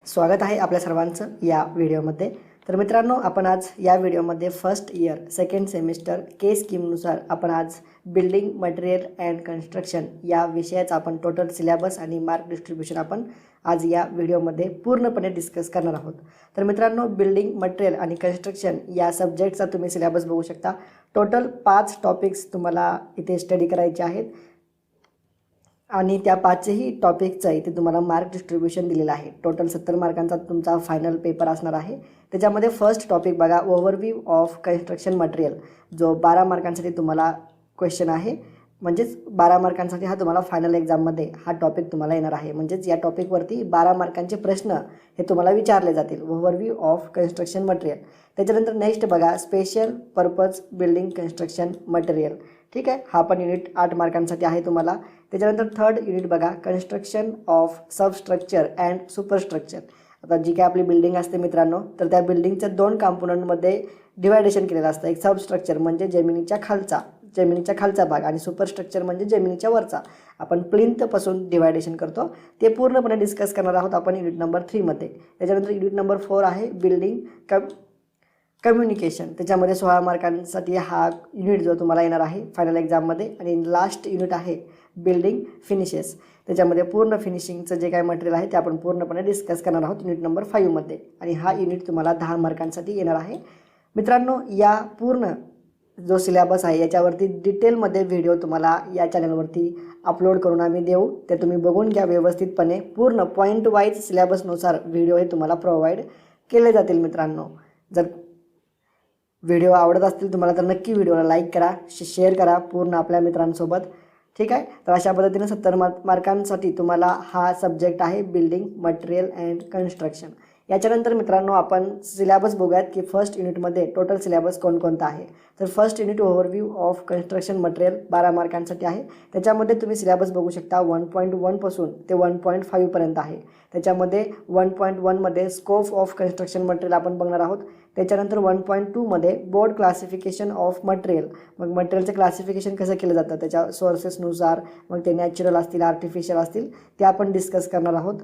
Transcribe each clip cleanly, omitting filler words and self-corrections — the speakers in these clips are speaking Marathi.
स्वागत आहे आपल्या सर्वांचं या व्हिडिओमध्ये। तर मित्रांनो, आपण आज या व्हिडिओमध्ये फर्स्ट इयर सेकंड सेमिस्टर के स्कीमनुसार आपण आज बिल्डिंग मटेरियल अँड कन्स्ट्रक्शन या विषयाचा आपण टोटल सिलेबस आणि मार्क डिस्ट्रीब्युशन आपण आज या व्हिडिओमध्ये पूर्णपणे डिस्कस करणार आहोत। तर मित्रांनो, बिल्डिंग मटेरियल आणि कन्स्ट्रक्शन या सब्जेक्टचा तुम्ही सिलेबस बघू शकता। टोटल 5 टॉपिक्स तुम्हाला इथे स्टडी करायचे आहेत आणि त्या 5ही टॉपिकचा इथे तुम्हाला मार्क डिस्ट्रीब्युशन दिलेला आहे। टोटल 70 मार्कांचा तुमचा फायनल पेपर असणार आहे। त्याच्यामध्ये फर्स्ट टॉपिक बघा, ओव्हरव्ह्यू ऑफ कन्स्ट्रक्शन मटेरियल, जो 12 मार्कांसाठी तुम्हाला क्वेश्चन आहे। म्हणजेच 12 मार्कांसाठी हा तुम्हाला फायनल एक्झाममध्ये हा टॉपिक तुम्हाला येणार आहे। म्हणजेच या टॉपिकवरती 12 मार्कांचे प्रश्न हे तुम्हाला विचारले जातील, ओव्हरव्ह्यू ऑफ कन्स्ट्रक्शन मटेरियल। त्याच्यानंतर नेक्स्ट बघा, special purpose building construction material, ठीक आहे। हा पण युनिट 8 मार्कांसाठी आहे तुम्हाला। त्याच्यानंतर थर्ड युनिट बघा, construction of substructure and superstructure. आता जी काय आपली बिल्डिंग असते मित्रांनो, तर त्या बिल्डिंगच्या 2 कंपोनंटमध्ये डिवायडेशन केलेलं असतं। एक सबस्ट्रक्चर म्हणजे जमिनीच्या खालचा भाग आणि सुपरस्ट्रक्चर म्हणजे जमिनीच्या वरचा। आपण प्लिंथपासून डिवायडेशन करतो, ते पूर्णपणे डिस्कस करणार आहोत आपण युनिट नंबर 3 मध्ये। त्याच्यानंतर युनिट नंबर 4 आहे बिल्डिंग कम्युनिकेशन। त्याच्यामध्ये 16 मार्कांसाठी हा युनिट जो तुम्हाला येणार आहे फायनल एक्झाममध्ये। आणि लास्ट युनिट आहे बिल्डिंग फिनिशेस। त्याच्यामध्ये पूर्ण फिनिशिंगचं जे काय मटेरियल आहे ते आपण पूर्णपणे डिस्कस करणार आहोत युनिट नंबर 5 मध्ये। आणि हा युनिट तुम्हाला 10 मार्कांसाठी येणार आहे। मित्रांनो, या पूर्ण जो सिलेबस आहे याच्यावरती डिटेलमध्ये व्हिडिओ तुम्हाला या चॅनलवरती अपलोड करून आम्ही देऊ, ते तुम्ही बघून घ्या व्यवस्थितपणे। पूर्ण पॉईंट वाईज सिलेबसनुसार व्हिडिओ हे तुम्हाला प्रोव्हाइड केले जातील। मित्रांनो, जर व्हिडिओ आवडत असतील तुम्हाला तर नक्की व्हिडिओला लाईक करा, शेअर करा पूर्ण आपल्या मित्रांसोबत, ठीक आहे। तर अशा पद्धतीने 70 मार्कांसाठी तुम्हाला हा सब्जेक्ट आहे बिल्डिंग मटेरियल अँड कन्स्ट्रक्शन। याच्यानंतर मित्रांनो, आपण सिलेबस बघूयात की फर्स्ट युनिटमध्ये टोटल सिलेबस कोणकोणता आहे। तर first unit overview of construction material 12 मार्कांसाठी आहे। त्याच्यामध्ये तुम्ही सिलेबस बघू शकता 1.1 पासून ते 1.5 पर्यंत आहे। त्याच्यामध्ये 1.1 मध्ये स्कोप ऑफ कन्स्ट्रक्शन मटेरियल आपण बघणार आहोत। त्याच्यानंतर 1.2 मध्ये बोर्ड क्लासिफिकेशन ऑफ मटेरियल, मग मटेरियलचं क्लासिफिकेशन कसं केलं जातं त्याच्या सोर्सेसनुसार, मग ते नॅचरल असतील आर्टिफिशियल असतील ते आपण डिस्कस करणार आहोत।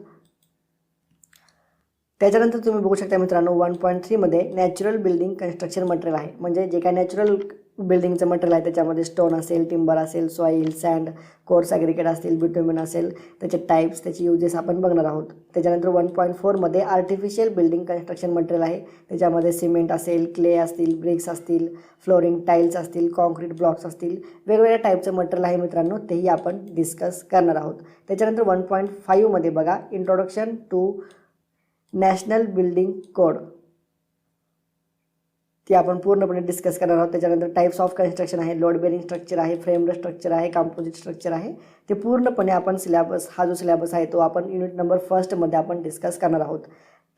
त्याच्यानंतर तुम्ही बघू शकता मित्रांनो 1.3 मध्ये नॅचरल बिल्डिंग कन्स्ट्रक्शन मटेरियल आहे। म्हणजे जे काय नॅचरल बिल्डिंगचं मटेरियल आहे त्याच्यामध्ये स्टोन असेल, टिंबर असेल, सॉईल, सँड, कोर्स ॲग्रिगेट असतील, बिट्युमिन असेल, त्याचे टाईप्स, त्याचे युजेस आपण बघणार आहोत। त्याच्यानंतर 1.4 मध्ये आर्टिफिशियल बिल्डिंग कन्स्ट्रक्शन मटेरियल आहे। त्याच्यामध्ये सिमेंट असेल, क्ले असतील, ब्रिक्स असतील, फ्लोरिंग टाईल्स असतील, कॉन्क्रीट ब्लॉक्स असतील, वेगवेगळ्या टाईपचं मटेरियल आहे मित्रांनो, तेही आपण डिस्कस करणार आहोत। त्याच्यानंतर 1.5 मध्ये बघा, introduction to national building code, ते आपण पूर्णपणे डिस्कस करणार आहोत। त्याच्यानंतर टाइप्स ऑफ कन्स्ट्रक्शन आहे, लोड बेरिंग स्ट्रक्चर आहे, फ्रेम्ड स्ट्रक्चर आहे, कंपोजिट स्ट्रक्चर आहे, ते पूर्णपणे आपण सिलेबस हा जो सिलेबस आहे तो आपण युनिट नंबर 1 मध्ये आपण डिस्कस करणार आहोत,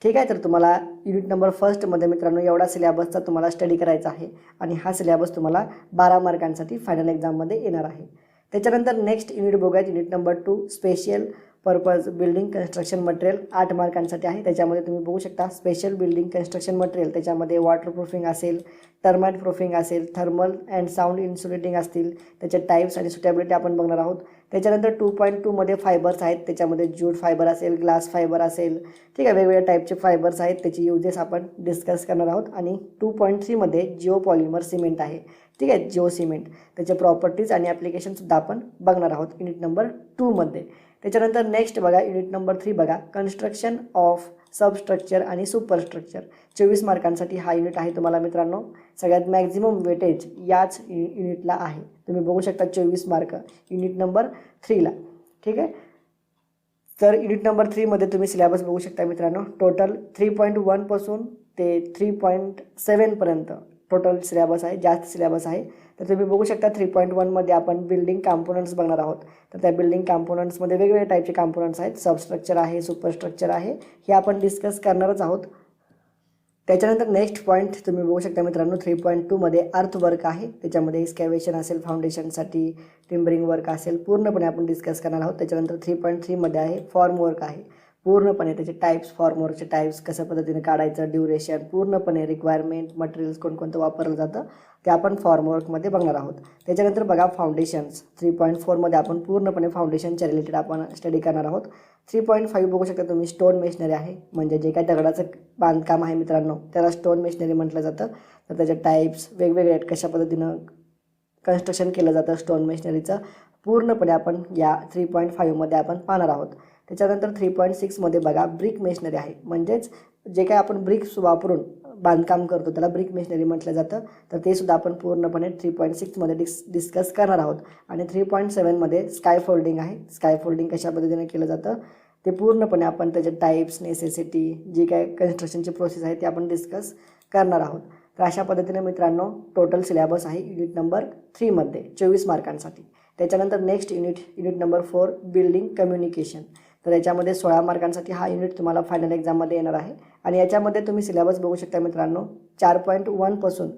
ठीक आहे। तर तुम्हाला युनिट नंबर 1 मध्ये मित्रांनो एवढा सिलेबसचा तुम्हाला स्टडी करायचा आहे आणि हा सिलेबस तुम्हाला 12 मार्कांसाठी फायनल एक्झाममध्ये येणार आहे। त्याच्यानंतर नेक्स्ट युनिट बघूयात, unit number 2 special purpose building construction material 8 मार्कांसाठी आहे। त्याच्यामध्ये तुम्ही बघू शकता स्पेशल बिल्डिंग कन्स्ट्रक्शन मटेरियल, त्याच्यामध्ये वॉटरप्रूफिंग असेल, टर्माइट प्रूफिंग असेल, थर्मल अँड साऊंड इन्सुलेटिंग असतील, त्याचे टाईप्स आणि सुटेबिलिटी आपण बघणार आहोत। त्याच्यानंतर 2.2 मध्ये फायबर्स आहेत। त्याच्यामध्ये ज्यूट फायबर असेल, ग्लास फायबर असेल, ठीक आहे, वेगवेगळ्या टाईपचे फायबर्स आहेत, त्याची युजेस आपण डिस्कस करणार आहोत। आणि 2.3 मध्ये जिओ पॉलिमर सिमेंट आहे, ठीक आहे, जिओ सिमेंट, त्याचे प्रॉपर्टीज आणि ॲप्लिकेशनसुद्धा आपण बघणार आहोत युनिट नंबर 2 मध्ये। त्याच्यानंतर नेक्स्ट बघा, युनिट नंबर 3 बघा, कन्स्ट्रक्शन ऑफ सबस्ट्रक्चर आणि सुपरस्ट्रक्चर। 24 मार्कांसाठी हा युनिट आहे तुम्हाला मित्रांनो। सगळ्यात मॅक्झिमम वेटेज याच युनिटला आहे। तुम्ही बघू शकता 24 मार्क युनिट नंबर 3 ला, ठीक आहे। तर युनिट नंबर 3 मध्ये तुम्ही सिलेबस बघू शकता मित्रांनो, टोटल 3.1 पासून ते 3.7 पर्यंत टोटल सिलेबस आहे, जास्त सिलेबस आहे। तर तुम्ही बघू शकता 3.1 मध्ये आपण बिल्डिंग कंपोनंट्स बघणार आहोत। तर त्या बिल्डिंग कंपोनंट्समध्ये वेगवेगळ्या टाईपचे कंपोनंट्स आहेत, सबस्ट्रक्चर आहे, सुपरस्ट्रक्चर आहे, हे आपण डिस्कस करणारच आहोत। त्याच्यानंतर नेक्स्ट पॉईंट तुम्ही बघू शकता मित्रांनो 3.2 मध्ये अर्थ वर्क आहे। त्याच्यामध्ये एक्सकॅव्हेशन असेल, फाउंडेशनसाठी टिम्बरिंग वर्क असेल, पूर्णपणे आपण डिस्कस करणार आहोत। त्याच्यानंतर 3.3 मध्ये आहे फॉर्म वर्क आहे। पूर्णपणे त्याचे टाईप्स, फॉर्मवर्कचे टाईप्स कशा पद्धतीने काढायचं, ड्युरेशन, पूर्णपणे रिक्वायरमेंट, मटेरियल्स कोणकोणतं वापरलं जातं ते आपण फॉर्मवर्कमध्ये बघणार आहोत. त्याच्यानंतर बघा फाउंडेशन्स 3.4मध्ये आपण पूर्णपणे फाउंडेशनच्या रिलेटेड आपण स्टडी करणार आहोत. 3.5 बघू शकता तुम्ही, स्टोन मेशनरी आहे, म्हणजे जे काही दगडाचं बांधकाम आहे मित्रांनो त्याला स्टोन मेशनरी म्हटलं जातं. तर त्याचे टाईप्स वेगवेगळे आहेत, कशा पद्धतीनं कन्स्ट्रक्शन केलं जातं स्टोन मेशनरीचं पूर्णपणे आपण या 3.5मध्ये आपण पाहणार आहोत. त्याच्यानंतर 3.6मध्ये बघा ब्रिक मेशनरी आहे, म्हणजेच जे काही आपण ब्रिक्स वापरून बांधकाम करतो त्याला ब्रिक मेशनरी म्हटलं जातं. तर ते सुद्धा आपण पूर्णपणे 3.6मध्ये डिस्कस करणार आहोत. आणि 3.7मध्ये स्काय फोल्डिंग आहे. स्काय फोल्डिंग कशा पद्धतीने केलं जातं ते पूर्णपणे आपण त्याचे टाईप्स, नेसेसिटी, जी काय कन्स्ट्रक्शनची प्रोसेस आहे ते आपण डिस्कस करणार आहोत. तर अशा पद्धतीने मित्रांनो टोटल सिलेबस आहे युनिट नंबर 3मध्ये 24 मार्कांसाठी. त्याच्यानंतर next unit number 4 building communication. तर याच्यामध्ये 16 मार्कांसाठी हा युनिट तुम्हाला फायनल एक्झाममध्ये येणार आहे. आणि याच्यामध्ये तुम्ही सिलेबस बघू शकता मित्रांनो 4.1 पासून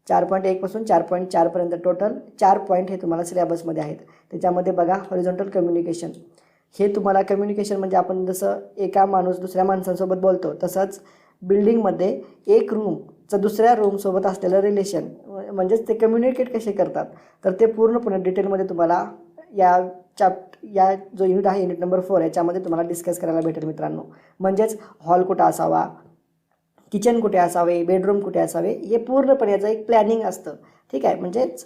4.4पर्यंत टोटल 4 पॉईंट हे तुम्हाला सिलेबसमध्ये आहेत. त्याच्यामध्ये बघा हॉरिझॉन्टल कम्युनिकेशन, हे तुम्हाला कम्युनिकेशन म्हणजे आपण जसं एका माणूस दुसऱ्या माणसांसोबत बोलतो तसंच बिल्डिंगमध्ये एक रूमचं दुसऱ्या रूमसोबत असलेलं रिलेशन, म्हणजेच ते कम्युनिकेट कसे करतात तर ते पूर्णपणे डिटेलमध्ये तुम्हाला या जो युनिट आहे युनिट नंबर 4 याच्यामध्ये तुम्हाला डिस्कस करायला भेटेल मित्रांनो. म्हणजेच हॉल कुठं असावा, किचन कुठे असावे, बेडरूम कुठे असावे, हे पूर्णपणे याचं एक प्लॅनिंग असतं. ठीक आहे, म्हणजेच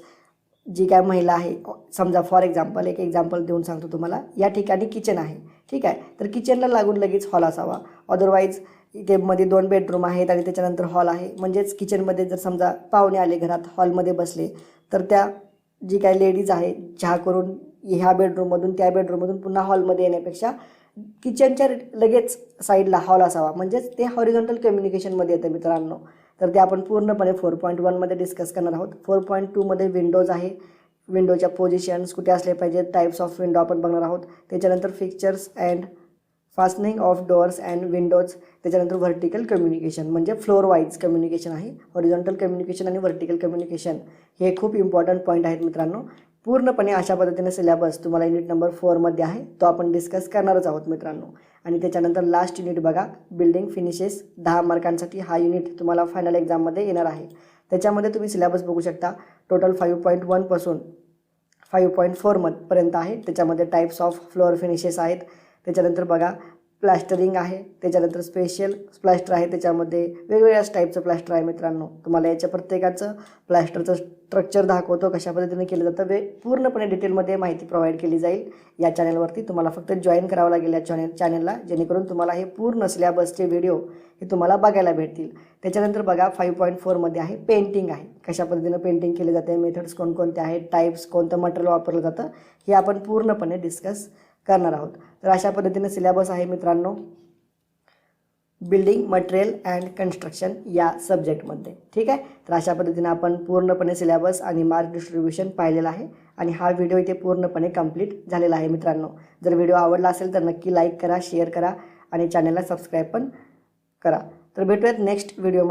जी काय महिला आहे, समजा फॉर एक्झाम्पल एक एक्झाम्पल देऊन सांगतो तुम्हाला, या ठिकाणी किचन आहे. ठीक आहे, तर किचनला लागून लगेच हॉल असावा. अदरवाईज इथे मध्ये 2 बेडरूम आहेत आणि त्याच्यानंतर हॉल आहे, म्हणजेच किचनमध्ये जर समजा पाहुणे आले घरात, हॉलमध्ये बसले तर त्या जी काही लेडीज आहे चहा करून ह्या बेडरूममधून त्या बेडरूममधून पुन्हा हॉलमध्ये येण्यापेक्षा किचनच्या लगेच साईडला हॉल असावा, म्हणजेच ते हॉरिझॉन्टल कम्युनिकेशनमध्ये येतं मित्रांनो. तर ते आपण पूर्णपणे 4.1मध्ये डिस्कस करणार आहोत. 4.2मध्ये विंडोज आहे, विंडोच्या पोझिशन्स कुठे असले पाहिजेत, टाईप्स ऑफ विंडो आपण बघणार आहोत. त्याच्यानंतर fixtures and fastening of doors and Windows. त्याच्यानंतर व्हर्टिकल कम्युनिकेशन, म्हणजे फ्लोअर वाईज कम्युनिकेशन आहे. हॉरिझॉन्टल कम्युनिकेशन आणि व्हर्टिकल कम्युनिकेशन हे खूप इम्पॉर्टंट पॉईंट आहेत मित्रांनो. पूर्णपणे अशा पद्धतीने सिलेबस तुम्हाला युनिट नंबर 4मध्ये आहे, तो आपण डिस्कस करणारच आहोत मित्रांनो. आणि त्याच्यानंतर लास्ट युनिट बघा बिल्डिंग फिनिशेस, 10 मार्कांसाठी हा युनिट तुम्हाला फायनल एक्झाममध्ये येणार आहे. त्याच्यामध्ये तुम्ही सिलेबस बघू शकता टोटल 5.1 पासून 5.4 पर्यंत आहे. त्याच्यामध्ये टाईप्स ऑफ फ्लोअर फिनिशेस आहेत. त्याच्यानंतर बघा प्लॅस्टरिंग आहे, त्याच्यानंतर स्पेशल प्लॅस्टर आहे, त्याच्यामध्ये वेगवेगळ्याच टाईपचं प्लॅस्टर आहे मित्रांनो. तुम्हाला याच्या प्रत्येकाचं प्लॅस्टरचं स्ट्रक्चर दाखवतो, कशा पद्धतीने केलं जातं, पूर्णपणे डिटेलमध्ये माहिती प्रोव्हाइड केली जाईल या चॅनलवरती. तुम्हाला फक्त जॉईन करावं लागेल या चॅनलला, जेणेकरून तुम्हाला हे पूर्ण सिलेबसचे व्हिडिओ हे तुम्हाला बघायला भेटतील. त्याच्यानंतर बघा 5.4मध्ये आहे पेंटिंग आहे, कशा पद्धतीनं पेंटिंग केले जाते, मेथड्स कोणकोणते आहेत, टाईप्स, कोणतं मटेरियल वापरलं जातं हे आपण पूर्णपणे डिस्कस करणार आहोत. तर अशा पद्धतीने सिलेबस आहे मित्रांनो बिल्डिंग मटेरियल अँड कन्स्ट्रक्शन या सब्जेक्टमध्ये. ठीक आहे, तर अशा पद्धतीने आपण पूर्णपणे सिलेबस आणि मार्क डिस्ट्रीब्युशन पाहिलेलं आहे आणि हा व्हिडिओ इथे पूर्णपणे कंप्लीट झालेला आहे मित्रांनो. जर व्हिडिओ आवडला असेल तर नक्की लाईक करा, शेअर करा आणि चॅनलला सबस्क्राईब पण करा. तर भेटूयात नेक्स्ट व्हिडिओमध्ये.